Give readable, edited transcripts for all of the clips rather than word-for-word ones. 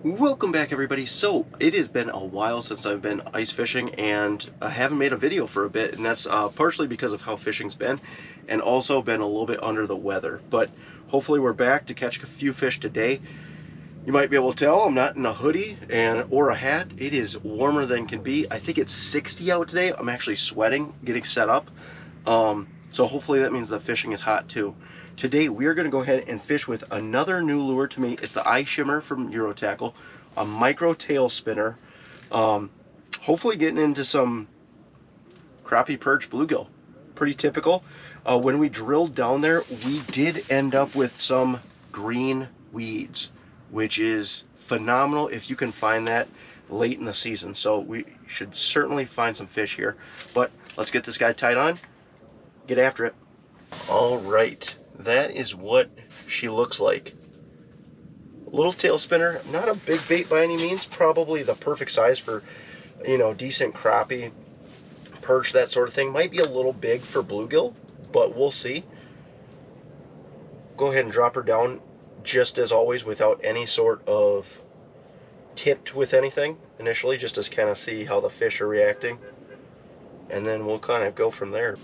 Welcome back, everybody. So it has been a while since I've been ice fishing, and I haven't made a video for a bit, and that's partially because of how fishing's been, and also been a little bit under the weather. But hopefully we're back to catch a few fish today. You might be able to tell I'm not in a hoodie or a hat. It is warmer than can be. I think it's 60 out today. I'm actually sweating getting set up. So hopefully that means the fishing is hot too. Today we are going to go ahead and fish with another new lure to me. It's the I-Shimmer from Eurotackle, a micro tail spinner. Hopefully getting into some crappie, perch, bluegill. Pretty typical. When we drilled down there, we did end up with some green weeds, which is phenomenal if you can find that late in the season. So we should certainly find some fish here. But let's get this guy tied on, get after it. All right, that is what she looks like. A little tail spinner, not a big bait by any means, probably the perfect size for, decent crappie, perch, that sort of thing. Might be a little big for bluegill, but we'll see. Go ahead and drop her down just as always without any sort of tipped with anything initially, just to kind of see how the fish are reacting, and then we'll kind of go from there.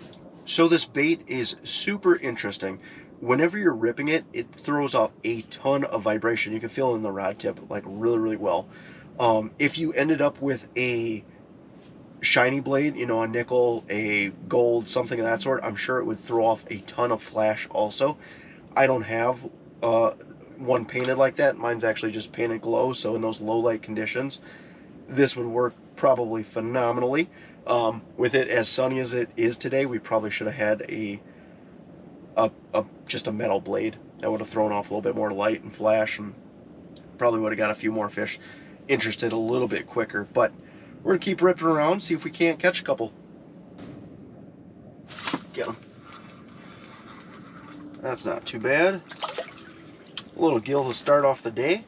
So this bait is super interesting. Whenever you're ripping it, it throws off a ton of vibration. You can feel it in the rod tip like really well. If you ended up with a shiny blade, a nickel, a gold, something of that sort, I'm sure it would throw off a ton of flash also. I don't have one painted like that. Mine's actually just painted glow, so in those low light conditions, this would work probably phenomenally. With it as sunny as it is today, we probably should have had just a metal blade that would have thrown off a little bit more light and flash, and probably would have got a few more fish interested a little bit quicker. But we're gonna keep ripping around, see if we can't catch a couple. Get them. That's not too bad. A little gill to start off the day.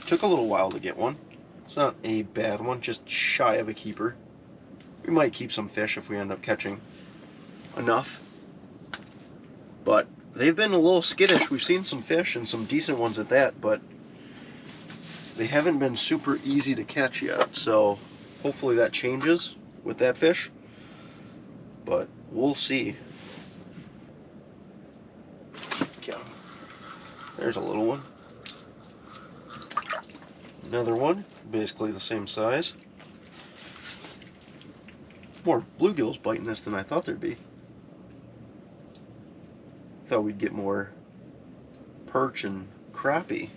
Took a little while to get one. It's not a bad one, just shy of a keeper. We might keep some fish if we end up catching enough. But they've been a little skittish. We've seen some fish, and some decent ones at that, but they haven't been super easy to catch yet. So hopefully that changes with that fish. But we'll see. Get him. There's a little one. Another one, basically the same size. More bluegills biting this than I thought there'd be. Thought we'd get more perch and crappie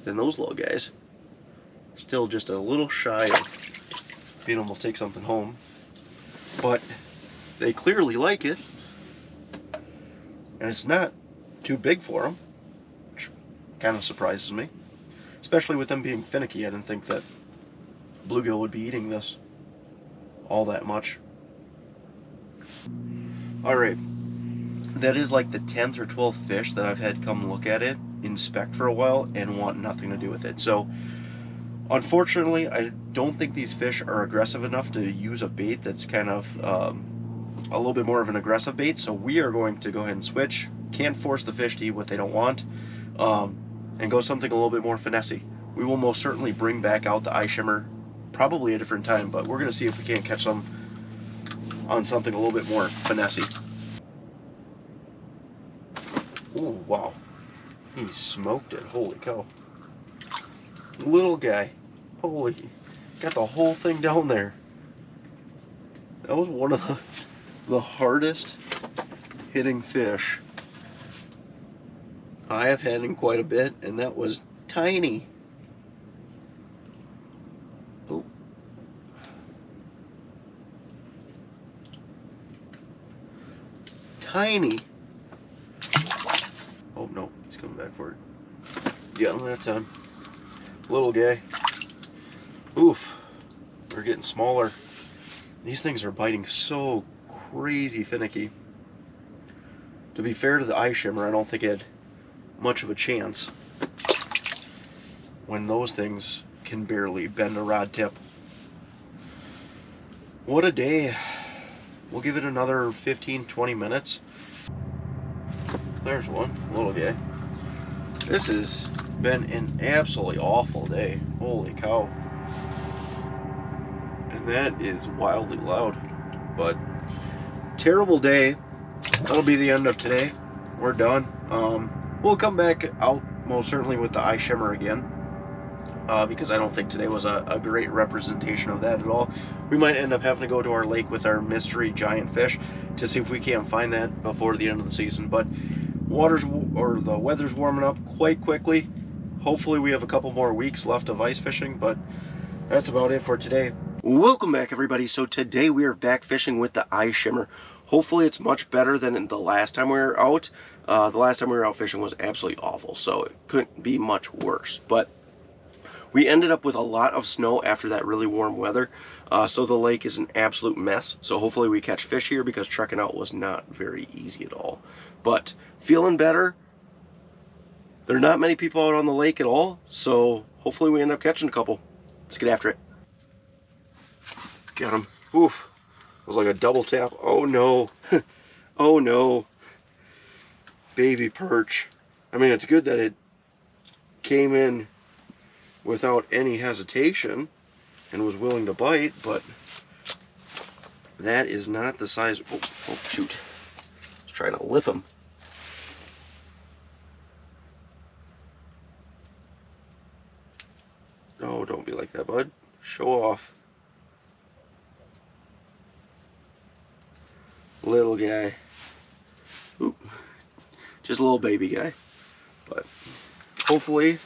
than those little guys. Still just a little shy of being able to take something home. But they clearly like it. And it's not too big for them, which kind of surprises me. Especially with them being finicky. I didn't think that bluegill would be eating this all that much. Alright, that is like the 10th or 12th fish that I've had come look at it, inspect for a while, and want nothing to do with it. So, unfortunately, I don't think these fish are aggressive enough to use a bait that's kind of a little bit more of an aggressive bait. So we are going to go ahead and switch. Can't force the fish to eat what they don't want. And go something a little bit more finessey. We will most certainly bring back out the I-Shimmer probably a different time, but we're going to see if we can't catch some on something a little bit more finessey. Oh, wow. He smoked it. Holy cow. Little guy. Holy. Got the whole thing down there. That was one of the hardest hitting fish I have had in quite a bit, and that was tiny. Oh. Tiny. Oh no, he's coming back for it. Got him that time. Little guy. Oof. They're getting smaller. These things are biting so crazy finicky. To be fair to the I-Shimmer, I don't think it had much of a chance when those things can barely bend a rod tip. What a day. We'll give it another 15-20 minutes. There's one, little guy. This is been an absolutely awful day. Holy cow. And that is wildly loud. But terrible day. That'll be the end of today. We're done. We'll come back out most certainly with the I-Shimmer again. Because I don't think today was a great representation of that at all. We might end up having to go to our lake with our mystery giant fish to see if we can't find that before the end of the season. But the weather's warming up quite quickly. Hopefully we have a couple more weeks left of ice fishing, but that's about it for today. Welcome back, everybody. So today we are back fishing with the I-Shimmer. Hopefully it's much better than the last time we were out. The last time we were out fishing was absolutely awful, so it couldn't be much worse. But we ended up with a lot of snow after that really warm weather, so the lake is an absolute mess. So hopefully we catch fish here, because trekking out was not very easy at all. But feeling better. There are not many people out on the lake at all, so hopefully we end up catching a couple. Let's get after it. Got him. Oof. It was like a double tap. Oh no. Oh no. Baby perch. I mean, it's good that it came in without any hesitation and was willing to bite, but that is not the size. Oh shoot. I was trying to lip him. Oh, don't be like that, bud. Show off. Little guy. Oop. Just a little baby guy. But hopefully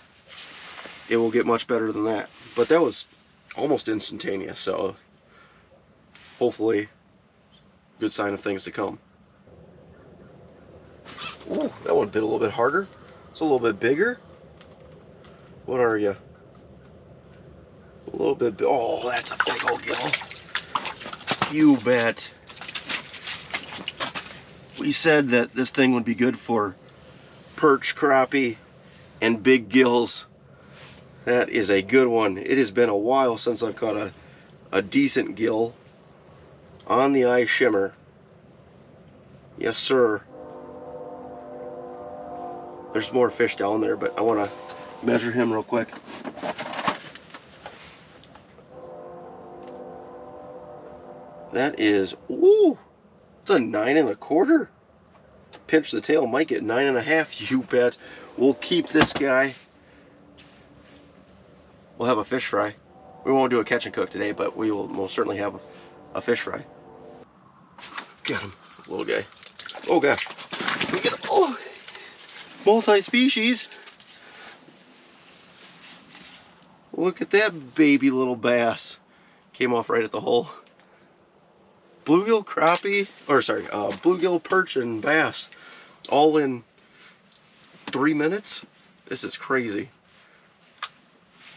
it will get much better than that. But that was almost instantaneous, so hopefully good sign of things to come. Ooh, that one bit a little bit harder. It's a little bit bigger. What are you? A little bit. Oh, that's a big old gill. You bet. We said that this thing would be good for perch, crappie, and big gills. That is a good one. It has been a while since I've caught a decent gill on the I-Shimmer. Yes, sir. There's more fish down there, but I want to measure him real quick. That is, ooh, it's a 9 1/4. Pinch the tail, might get 9 1/2. You bet. We'll keep this guy. We'll have a fish fry. We won't do a catch and cook today, but we will most certainly have a fish fry. Got him, little guy. Oh gosh, we get him. Oh, multi-species. Look at that baby little bass. Came off right at the hole. Bluegill, crappie, or sorry, bluegill, perch, and bass, all in 3 minutes. This is crazy.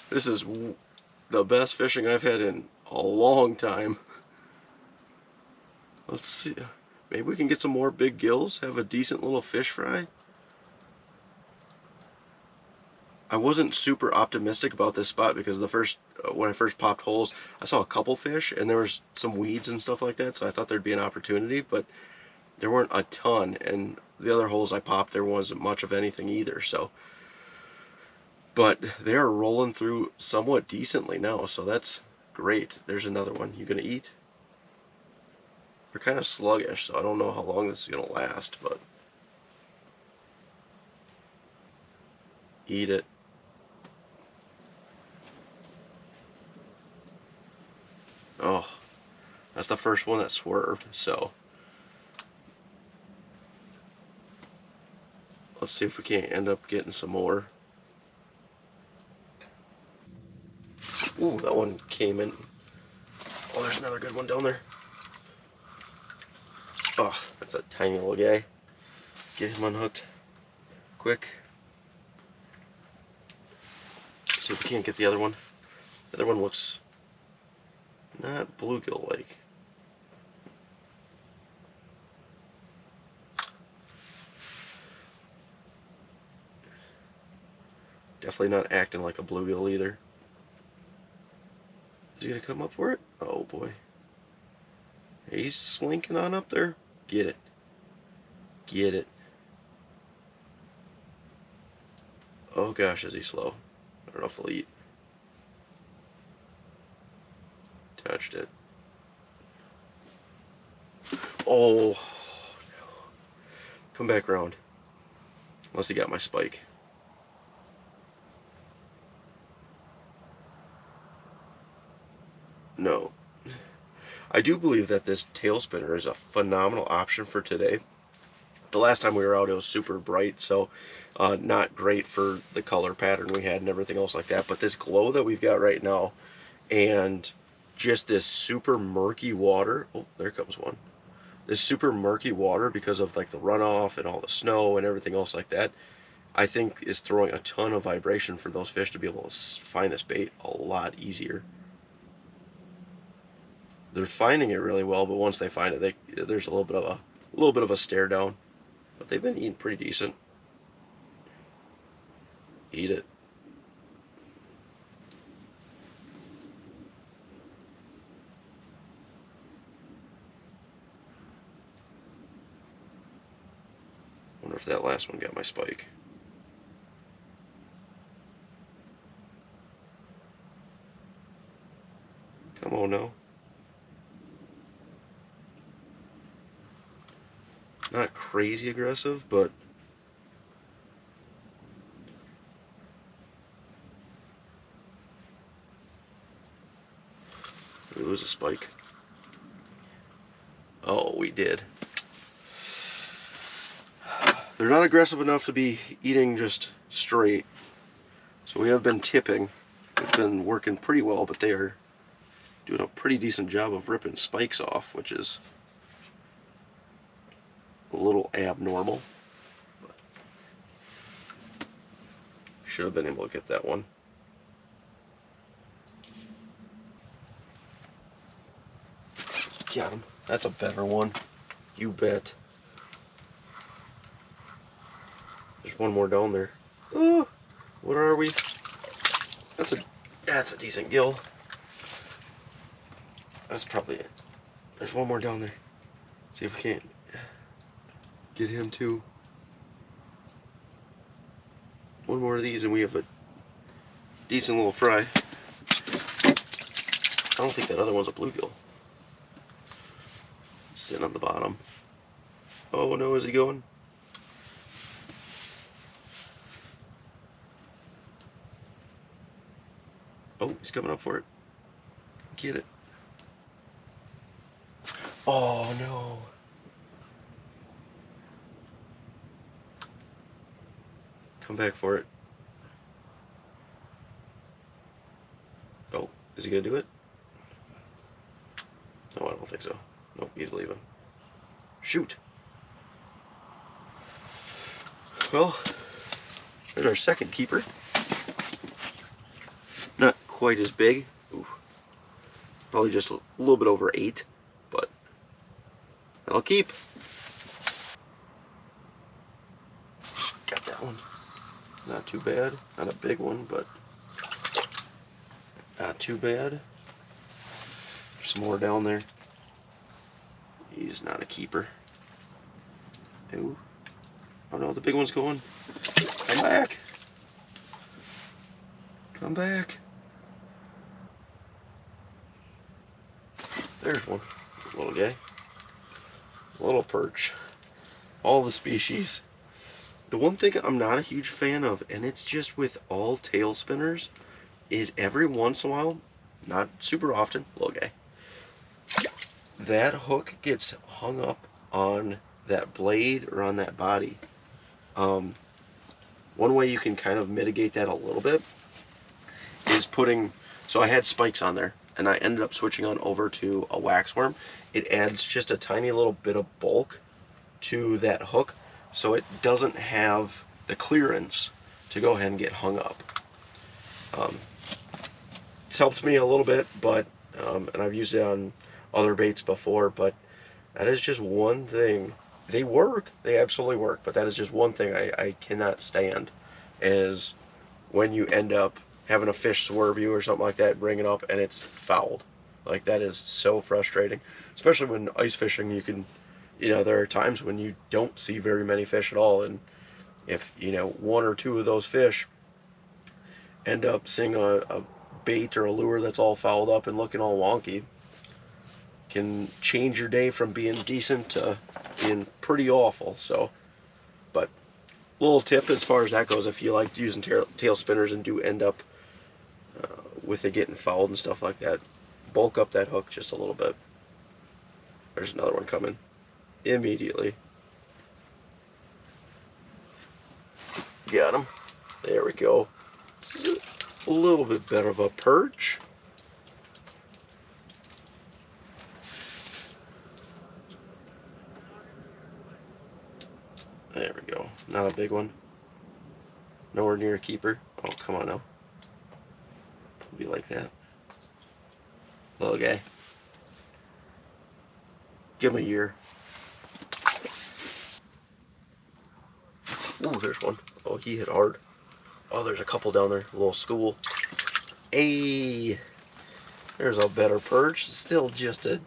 This is the best fishing I've had in a long time. Let's see. Maybe we can get some more big gills, have a decent little fish fry. I wasn't super optimistic about this spot because when I first popped holes, I saw a couple fish and there was some weeds and stuff like that, so I thought there'd be an opportunity, but there weren't a ton, and the other holes I popped, there wasn't much of anything either, so. But they are rolling through somewhat decently now, so that's great. There's another one. You gonna eat? They're kind of sluggish, so I don't know how long this is gonna last, but eat it. Oh, that's the first one that swerved, so let's see if we can't end up getting some more. Ooh, that one came in. Oh, there's another good one down there. Oh, that's a tiny little guy. Get him unhooked quick. Let's see if we can't get the other one. The other one looks not bluegill-like. Definitely not acting like a bluegill either. Is he gonna come up for it? Oh boy. He's slinking on up there. Get it. Get it. Oh gosh, is he slow? I don't know if he'll eat. Touched it. Oh, come back around. Unless he got my spike. No. I do believe that this tail spinner is a phenomenal option for today. The last time we were out, it was super bright, so not great for the color pattern we had and everything else like that. But this glow that we've got right now, and just this super murky water. Oh, there comes one. This super murky water, because of like the runoff and all the snow and everything else like that, I think is throwing a ton of vibration for those fish to be able to find this bait a lot easier. They're finding it really well, but once they find it, there's a little bit of a stare down. But they've been eating pretty decent. Eat it. Wonder if that last one got my spike. Come on now. Not crazy aggressive, but we lose a spike. Oh, we did. They're not aggressive enough to be eating just straight. So we have been tipping. It's been working pretty well, but they are doing a pretty decent job of ripping spikes off, which is a little abnormal. But should have been able to get that one. Got him. That's a better one. You bet. There's one more down there. Oh, what are we? That's a decent gill. That's probably it. There's one more down there. See if we can't get him too. One more of these and we have a decent little fry. I don't think that other one's a bluegill. Sitting on the bottom. Oh no, is he going? Oh, he's coming up for it. Get it. Oh no. Come back for it. Oh, is he gonna do it? No, I don't think so. Nope, he's leaving. Shoot. Well, there's our second keeper. Not quite as big. Ooh. Probably just a little bit over 8, but that'll keep. Got that one. Not too bad. Not a big one, but not too bad. There's some more down there. He's not a keeper. Ooh. Oh no, the big one's going. Come back. Come back. There's one. Little guy. Little perch. All the species. The one thing I'm not a huge fan of, and it's just with all tail spinners, is every once in a while, not super often, little guy, that hook gets hung up on that blade or on that body. One way you can kind of mitigate that a little bit is putting, so I had spikes on there and I ended up switching on over to a wax worm. It adds just a tiny little bit of bulk to that hook so it doesn't have the clearance to go ahead and get hung up. It's helped me a little bit, but and I've used it on other baits before, but that is just one thing. They work, they absolutely work, but that is just one thing I cannot stand, is when you end up having a fish swerve you or something like that, bring it up and it's fouled. Like, that is so frustrating, especially when ice fishing. You can, there are times when you don't see very many fish at all, and if, one or two of those fish end up seeing a bait or a lure that's all fouled up and looking all wonky. Can change your day from being decent to being pretty awful. So, but little tip as far as that goes, if you like using tail spinners and do end up with it getting fouled and stuff like that, bulk up that hook just a little bit. There's another one coming immediately. Got him. There we go. A little bit better of a perch. There we go. Not a big one. Nowhere near a keeper. Oh, come on now. Don't be like that. Little guy. Give him a year. Ooh, there's one. Oh, he hit hard. Oh, there's a couple down there. A little school. Hey, there's a better perch. Still just a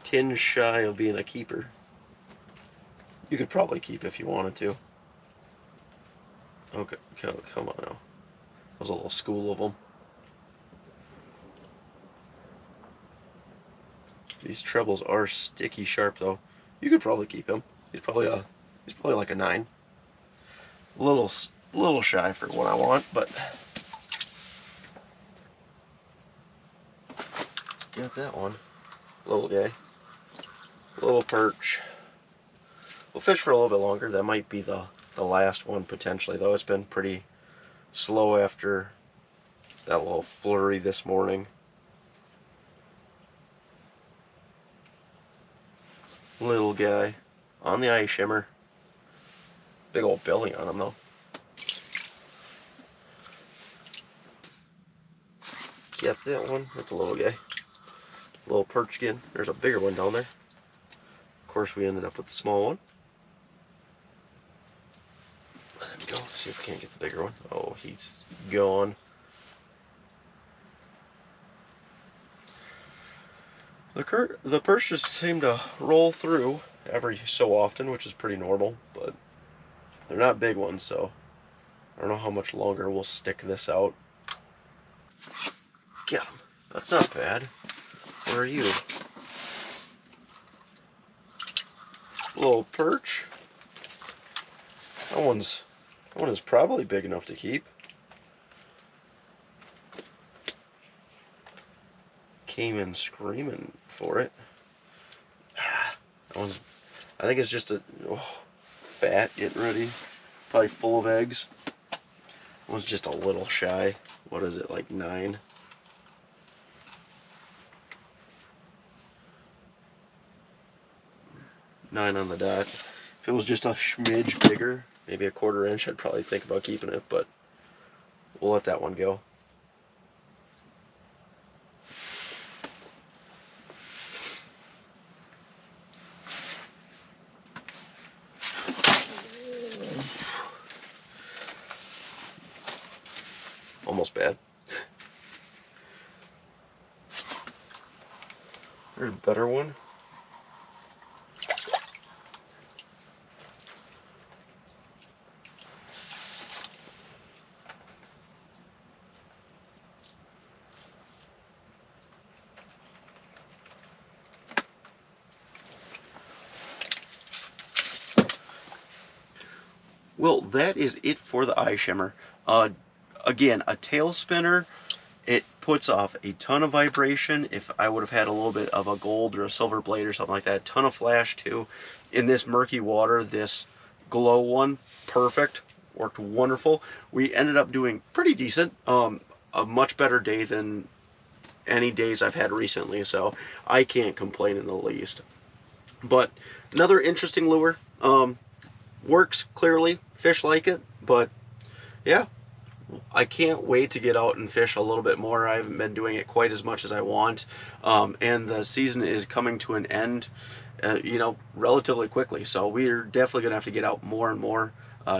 tinge shy of being a keeper. You could probably keep if you wanted to. Okay, come on now. There's a little school of them. These trebles are sticky sharp though. You could probably keep him. He's probably like a 9. A little shy for what I want, but got that one. Little guy. Little perch. We'll fish for a little bit longer. That might be the last one potentially, though. It's been pretty slow after that little flurry this morning. Little guy on the I-Shimmer. Big old belly on him though. Got that one. That's a little guy. Little perch again. There's a bigger one down there. Of course, we ended up with the small one. Let him go. See if we can't get the bigger one. Oh, he's gone. The perch just seem to roll through every so often, which is pretty normal, but they're not big ones, so I don't know how much longer we'll stick this out. Get him. That's not bad. Where are you? Little perch. That one is probably big enough to keep. Came in screaming for it. That one's, I think it's just a fat getting ready. Probably full of eggs. That one's just a little shy. What is it, like 9? Nine on the dot. If it was just a smidge bigger, maybe a 1/4 inch, I'd probably think about keeping it, but we'll let that one go. Almost bad. There's a better one. Well, that is it for the I-Shimmer. Again, a tail spinner, it puts off a ton of vibration. If I would have had a little bit of a gold or a silver blade or something like that, a ton of flash too. In this murky water, this glow one, perfect, worked wonderful. We ended up doing pretty decent, a much better day than any days I've had recently, so I can't complain in the least. But another interesting lure. Works clearly, fish like it, but yeah, I can't wait to get out and fish a little bit more. I haven't been doing it quite as much as I want, and the season is coming to an end, you know, relatively quickly, so we're definitely gonna have to get out more and more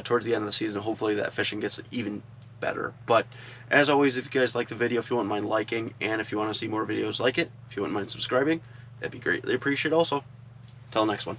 towards the end of the season. Hopefully that fishing gets even better. But as always, if you guys like the video, if you wouldn't mind liking, and if you want to see more videos like it, if you wouldn't mind subscribing, that'd be greatly appreciated also. Till next one.